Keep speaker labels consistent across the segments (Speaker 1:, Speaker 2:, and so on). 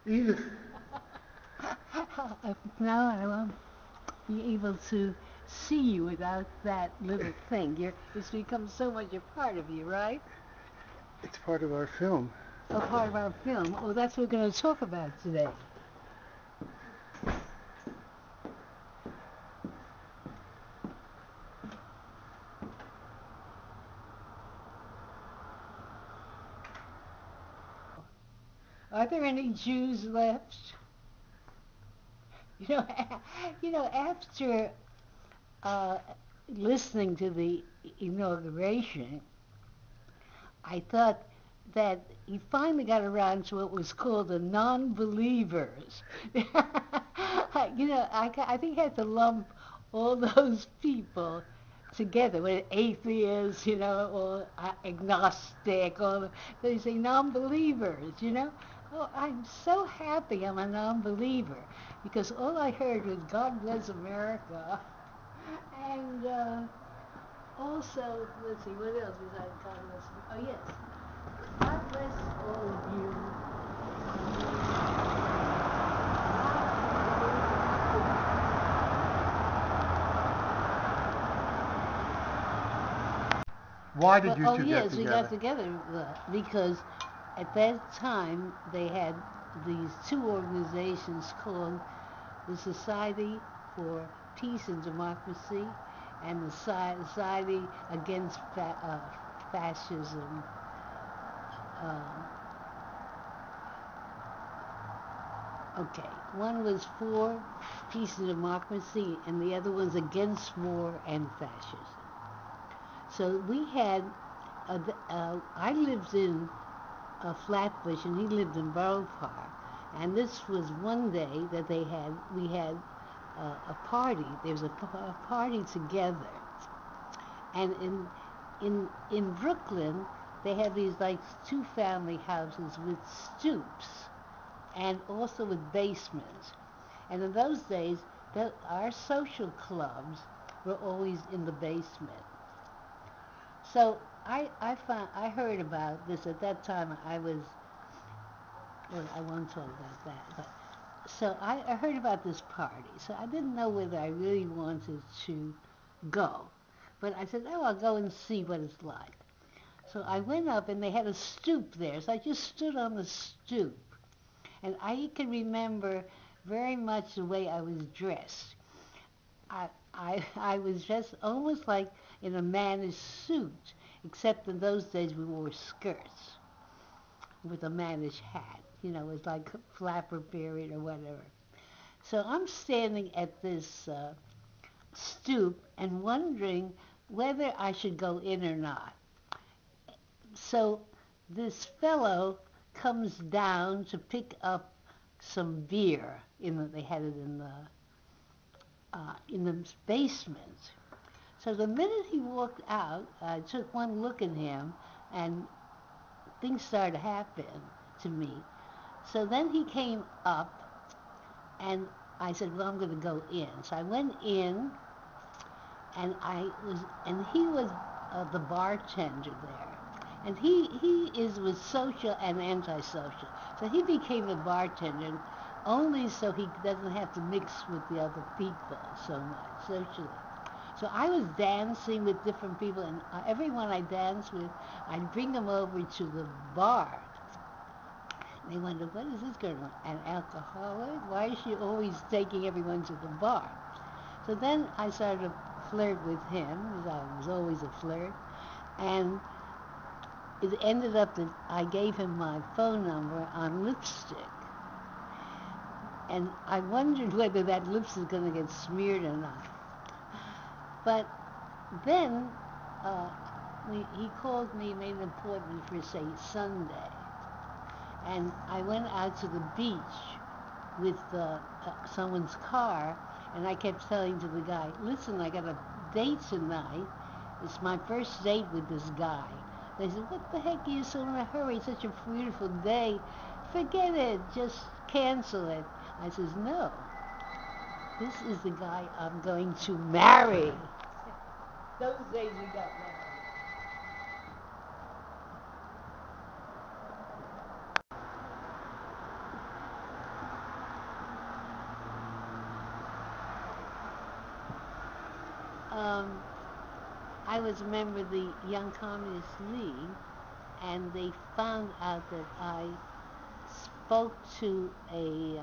Speaker 1: Edith,
Speaker 2: Now I won't be able to see you without that little thing. It's become so much a part of you, right?
Speaker 1: it's part of our film.
Speaker 2: A part of our film. Oh, that's what we're going to talk about today. Are there any Jews left? You know, after uh, listening to the inauguration, I thought that he finally got around to what was called the non-believers. I think he had to lump all those people together with atheists, or agnostic, or they say non-believers. Oh, I'm so happy I'm a non-believer because all I heard was God bless America. And also, let's see, what else besides God bless? Oh, yes. God bless all of you.
Speaker 1: Why did
Speaker 2: Well,
Speaker 1: you
Speaker 2: oh
Speaker 1: two get
Speaker 2: yes, we got
Speaker 1: together?
Speaker 2: together because at that time they had these two organizations called the Society for Peace and Democracy and the Society Against Fascism. Um, okay, one was for peace and democracy, and the other one's against war and fascism. So we had, I lived in Flatbush, and he lived in Borough Park. And this was one day that we had a party. There was a party together, and in Brooklyn, they have these like two-family houses with stoops, and also with basements. And in those days, our social clubs were always in the basement. So I heard about this at that time. Well, I won't talk about that. But so I heard about this party. So I didn't know whether I really wanted to go, but I said, oh, I'll go and see what it's like. So I went up, and they had a stoop there. So I just stood on the stoop, and I can remember very much the way I was dressed. I was dressed almost like in a mannish suit, except in those days we wore skirts with a mannish hat. It was like flapper period or whatever. So I'm standing at this stoop and wondering whether I should go in or not. So this fellow comes down to pick up some beer. They had it in the basement. So the minute he walked out, I took one look at him, and things started to happen to me. So then he came up, and I said, "Well, I'm going to go in." So I went in, and he was the bartender there, and he was social and antisocial. So he became a bartender only so he doesn't have to mix with the other people so much socially. So I was dancing with different people, and everyone I danced with, I'd bring them over to the bar. They wondered, what is this girl, an alcoholic? Why is she always taking everyone to the bar? So then I started to flirt with him, because I was always a flirt, and it ended up that I gave him my phone number on lipstick. And I wondered whether that lipstick was going to get smeared or not. But then he called me, made an appointment for, say, Sunday. And I went out to the beach with someone's car, and I kept telling to the guy, listen, I got a date tonight. It's my first date with this guy. They said, what the heck are you so in a hurry? It's such a beautiful day. Forget it. Just cancel it. I says, no. This is the guy I'm going to marry. Those days we got married. um, I was a member of the Young Communist League, and they found out that I spoke to a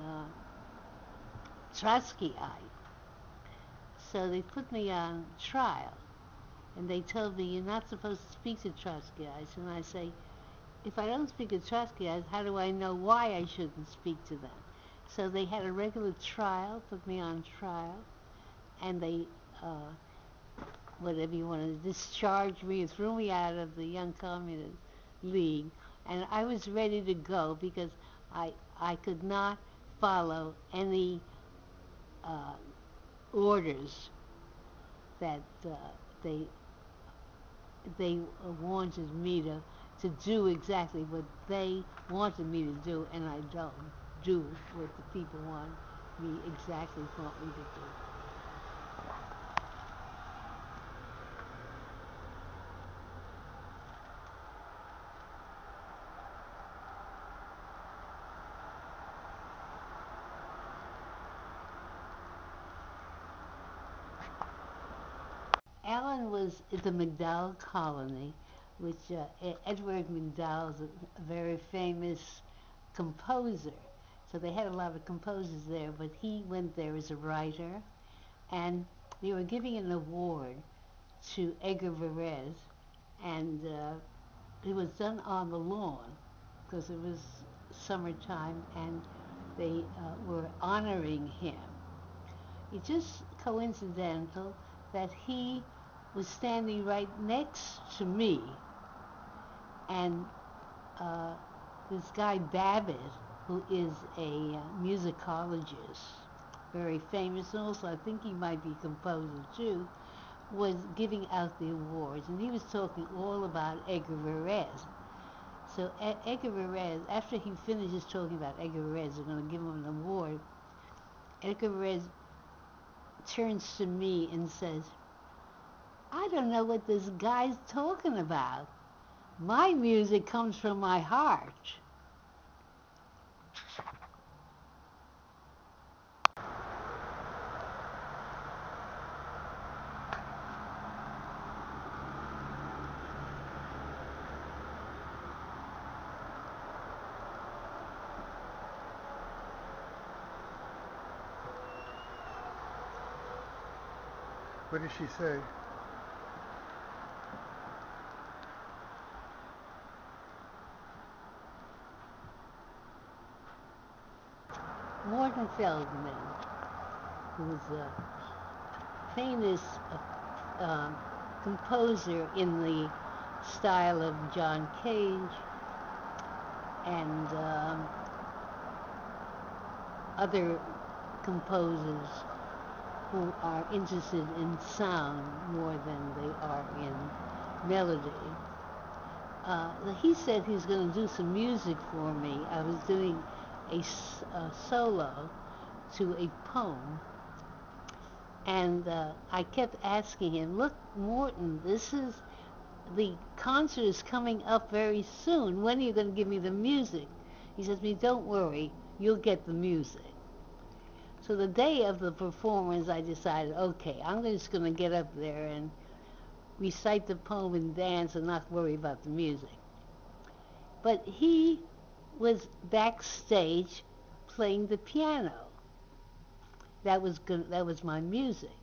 Speaker 2: Trotskyite. So they put me on trial, and they told me you're not supposed to speak to Trotskyites. And I say, if I don't speak to Trotskyites, how do I know why I shouldn't speak to them? So they had a regular trial, put me on trial, and they, whatever you want to, discharged me and threw me out of the Young Communist League. And I was ready to go because I could not follow any orders that they they wanted me to do exactly what they wanted me to do, and I don't do what the people want me to do. Alan was at the MacDowell Colony, which Edward MacDowell is a very famous composer. So they had a lot of composers there, but he went there as a writer, and they were giving an award to Edgar Varese, and it was done on the lawn because it was summertime, and they were honoring him. It's just coincidental that he was standing right next to me, and uh, this guy Babbitt, who is a musicologist, very famous, and also I think he might be a composer too, was giving out the awards, and he was talking all about Edgar Varese. So Edgar Varese, after he finishes talking about Edgar Varese, they're going to give him an award. Edgar Varese turns to me and says, I don't know what this guy's talking about. My music comes from my heart.
Speaker 1: What did she say?
Speaker 2: Morton Feldman, who was a famous composer in the style of John Cage and other composers who are interested in sound more than they are in melody. He said he's going to do some music for me. I was doing a solo to a poem, and I kept asking him, look, Morton, the concert is coming up very soon. When are you going to give me the music? He says to me, don't worry, you'll get the music. So the day of the performance, I decided, okay, I'm just going to get up there and recite the poem and dance and not worry about the music. But he was backstage playing the piano. That was my music.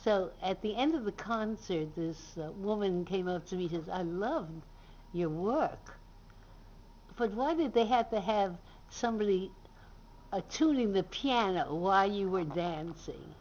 Speaker 2: So at the end of the concert, this woman came up to me and says, I loved your work. But why did they have to have somebody tuning the piano while you were dancing?